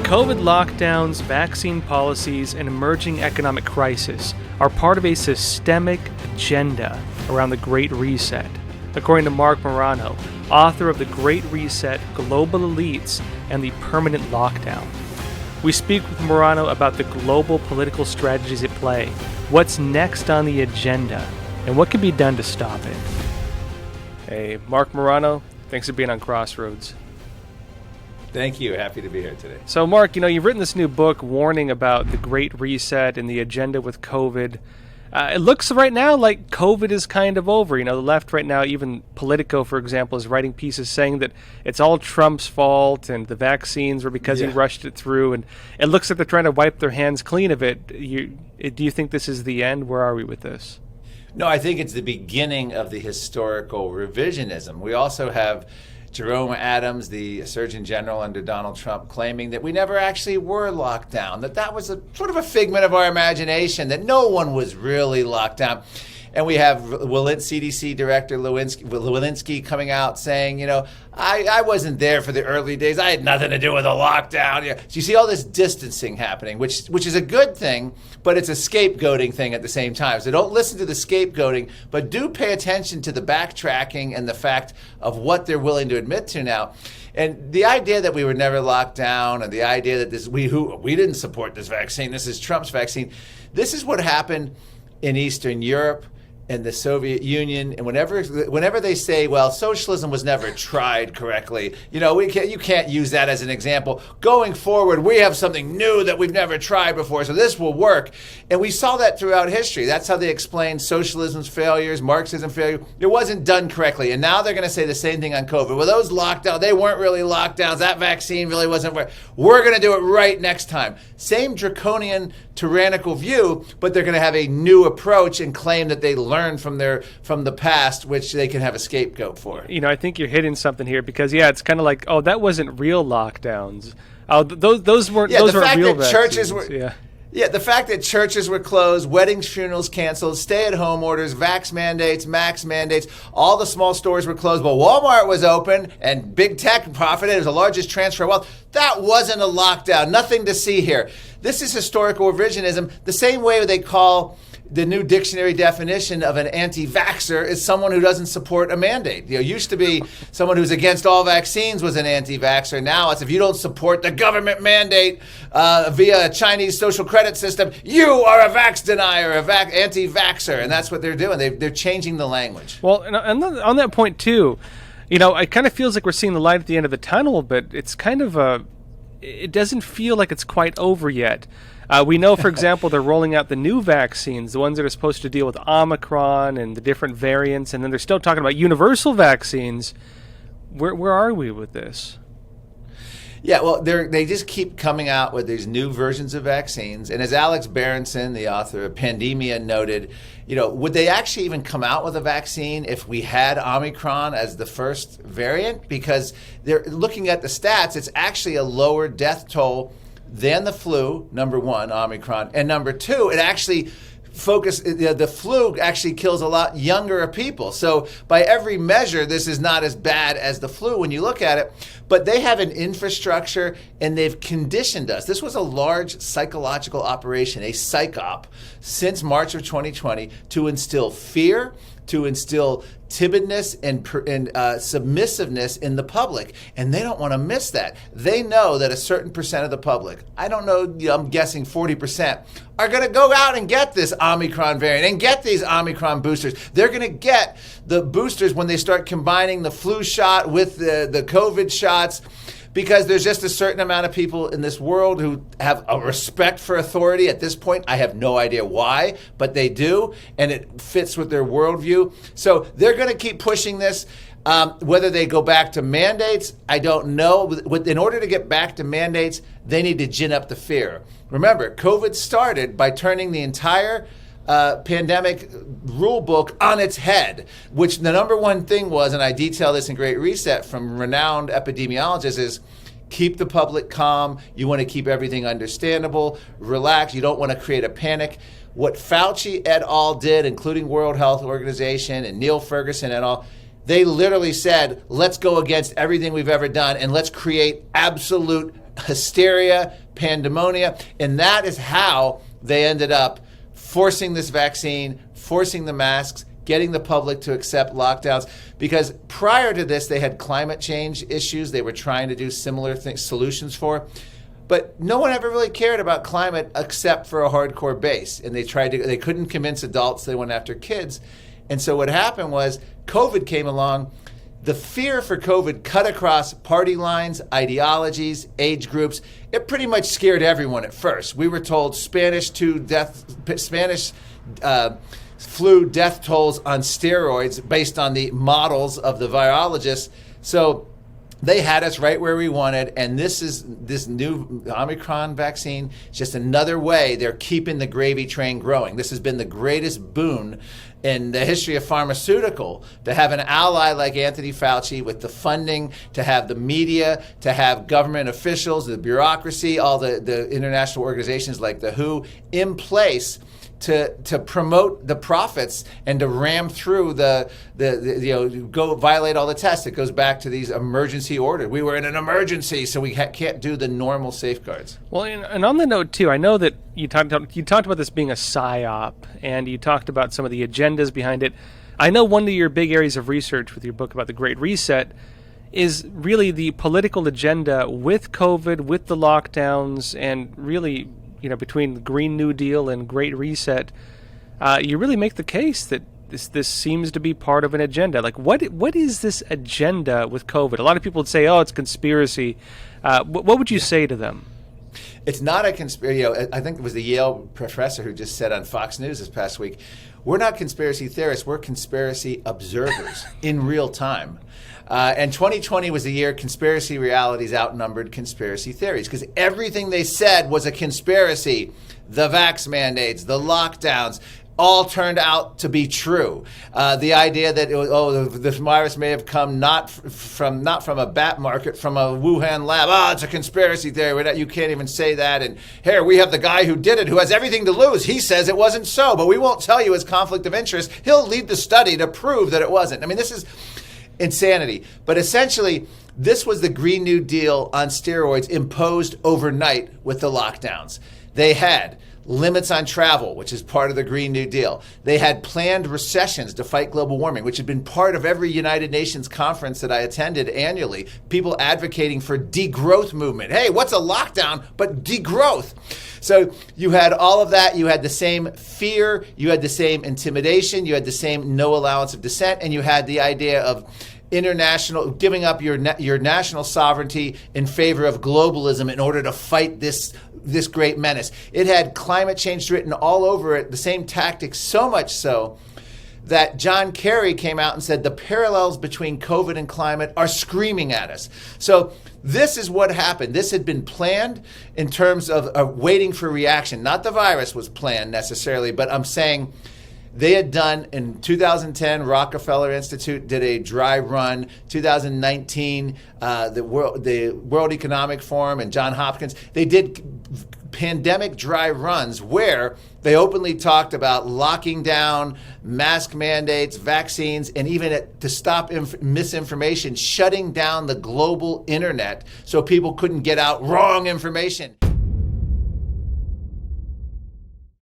COVID lockdowns, vaccine policies, and emerging economic crisis are part of a systemic agenda around the Great Reset, according to Marc Morano, author of The Great Reset, Global Elites, and the Permanent Lockdown. We speak with Morano about the global political strategies at play, what's next on the agenda, and what can be done to stop it. Hey, Marc Morano, thanks for being on Crossroads. Thank you. Happy to be here today. So, Marc, you've written this new book warning about the Great Reset and the agenda with COVID. It looks right now like COVID is kind of over. The left right now, even Politico, for example, is writing pieces saying that it's all Trump's fault and the vaccines were because he rushed it through. And it looks like they're trying to wipe their hands clean of it. Do you think this is the end? Where are we with this? No, I think it's the beginning of the historical revisionism. We also have Jerome Adams, the Surgeon General under Donald Trump, claiming that we never actually were locked down, that was a sort of a figment of our imagination, that no one was really locked down. And we have CDC Director Walensky coming out saying, I wasn't there for the early days. I had nothing to do with the lockdown. So you see all this distancing happening, which is a good thing, but it's a scapegoating thing at the same time. So don't listen to the scapegoating, but do pay attention to the backtracking and the fact of what they're willing to admit to now. And the idea that we were never locked down, and the idea that we didn't support this vaccine, this is Trump's vaccine. This is what happened in Eastern Europe and the Soviet Union, and whenever they say, well, socialism was never tried correctly, you can't use that as an example. Going forward, we have something new that we've never tried before, so this will work. And we saw that throughout history. That's how they explain socialism's failures, Marxism failure. It wasn't done correctly, and now they're going to say the same thing on COVID. Well, those lockdowns, they weren't really lockdowns. That vaccine really wasn't. We're going to do it right next time. Same draconian, tyrannical view, but they're going to have a new approach and claim that they learned from the past, which they can have a scapegoat for. I think you're hitting something here because it's kind of like, oh, that wasn't real lockdowns. Oh, those weren't. Those weren't real vaccines. The fact that churches were closed, weddings, funerals canceled, stay-at-home orders, vax mandates, max mandates, all the small stores were closed, but Walmart was open and big tech profited. It was the largest transfer of wealth. That wasn't a lockdown. Nothing to see here. This is historical revisionism, the same way they call the new dictionary definition of an anti-vaxxer is someone who doesn't support a mandate. Used to be someone who's against all vaccines was an anti-vaxxer. Now it's if you don't support the government mandate via a Chinese social credit system, you are a vax denier, anti-vaxxer. And that's what they're doing. They're changing the language. Well, and on that point too, it kind of feels like we're seeing the light at the end of the tunnel, but it's kind of it doesn't feel like it's quite over yet. We know, for example, they're rolling out the new vaccines, the ones that are supposed to deal with Omicron and the different variants, and then they're still talking about universal vaccines. Where are we with this? Yeah, well, they just keep coming out with these new versions of vaccines. And as Alex Berenson, the author of Pandemia, noted, would they actually even come out with a vaccine if we had Omicron as the first variant? Because they're looking at the stats, it's actually a lower death toll than the flu, number one, Omicron. And number two, it actually the flu actually kills a lot younger people. So by every measure, this is not as bad as the flu when you look at it. But they have an infrastructure and they've conditioned us. This was a large psychological operation, a psych-op, since March of 2020 to instill fear, to instill timidness and submissiveness in the public. And they don't want to miss that. They know that a certain percent of the public, I don't know, I'm guessing 40%, are going to go out and get this Omicron variant and get these Omicron boosters. They're going to get the boosters when they start combining the flu shot with the COVID shots, because there's just a certain amount of people in this world who have a respect for authority. At this point, I have no idea why, but they do, and it fits with their worldview. So they're going to keep pushing this. Whether they go back to mandates, I don't know. In order to get back to mandates, they need to gin up the fear. Remember, COVID started by turning the entire pandemic rule book on its head, which the number one thing was, and I detail this in Great Reset from renowned epidemiologists, is keep the public calm. You want to keep everything understandable, relax. You don't want to create a panic. What Fauci et al. Did, including World Health Organization and Neil Ferguson et al., they literally said, let's go against everything we've ever done and let's create absolute hysteria, pandemonium, and that is how they ended up forcing this vaccine, forcing the masks, getting the public to accept lockdowns. Because prior to this, they had climate change issues they were trying to do similar solutions for. But no one ever really cared about climate except for a hardcore base. And they couldn't convince adults, they went after kids. And so what happened was COVID came along. The fear for COVID cut across party lines, ideologies, age groups. It pretty much scared everyone at first. We were told Spanish flu death tolls on steroids based on the models of the virologists. So they had us right where we wanted, and this new Omicron vaccine is just another way they're keeping the gravy train growing. This has been the greatest boon in the history of pharmaceutical, to have an ally like Anthony Fauci with the funding, to have the media, to have government officials, the bureaucracy, all the international organizations like the WHO in place to promote the profits and to ram through go violate all the tests. It goes back to these emergency orders. We were in an emergency, so we can't do the normal safeguards. Well, and on the note too, I know that you talked about this being a psyop, and you talked about some of the agendas behind it. I know one of your big areas of research with your book about the Great Reset is really the political agenda with COVID, with the lockdowns, and really, between the Green New Deal and Great Reset, you really make the case that this seems to be part of an agenda. Like, what is this agenda with COVID? A lot of people would say, oh, it's conspiracy. What would you say to them? It's not a conspiracy. I think it was the Yale professor who just said on Fox News this past week, we're not conspiracy theorists, we're conspiracy observers in real time. And 2020 was the year conspiracy realities outnumbered conspiracy theories, because everything they said was a conspiracy. The vax mandates, the lockdowns, all turned out to be true. The idea that this virus may have come not from a bat market, from a Wuhan lab. Oh, it's a conspiracy theory. You can't even say that. And here we have the guy who did it, who has everything to lose. He says it wasn't so, but we won't tell you his conflict of interest. He'll lead the study to prove that it wasn't. I mean, this is insanity. But essentially, this was the Green New Deal on steroids imposed overnight with the lockdowns. They had limits on travel, which is part of the Green New Deal. They had planned recessions to fight global warming, which had been part of every United Nations conference that I attended annually. People advocating for degrowth movement. Hey, what's a lockdown but degrowth? So you had all of that. You had the same fear. You had the same intimidation. You had the same no allowance of dissent. And you had the idea of international, giving up your national sovereignty in favor of globalism in order to fight this great menace. It had climate change written all over it, the same tactics, so much so that John Kerry came out and said the parallels between COVID and climate are screaming at us. So this is what happened. This had been planned in terms of waiting for reaction. Not the virus was planned necessarily, but I'm saying they had done in 2010, Rockefeller Institute did a dry run. 2019, the World Economic Forum and Johns Hopkins, they did pandemic dry runs where they openly talked about locking down, mask mandates, vaccines, and even to stop misinformation, shutting down the global internet so people couldn't get out wrong information.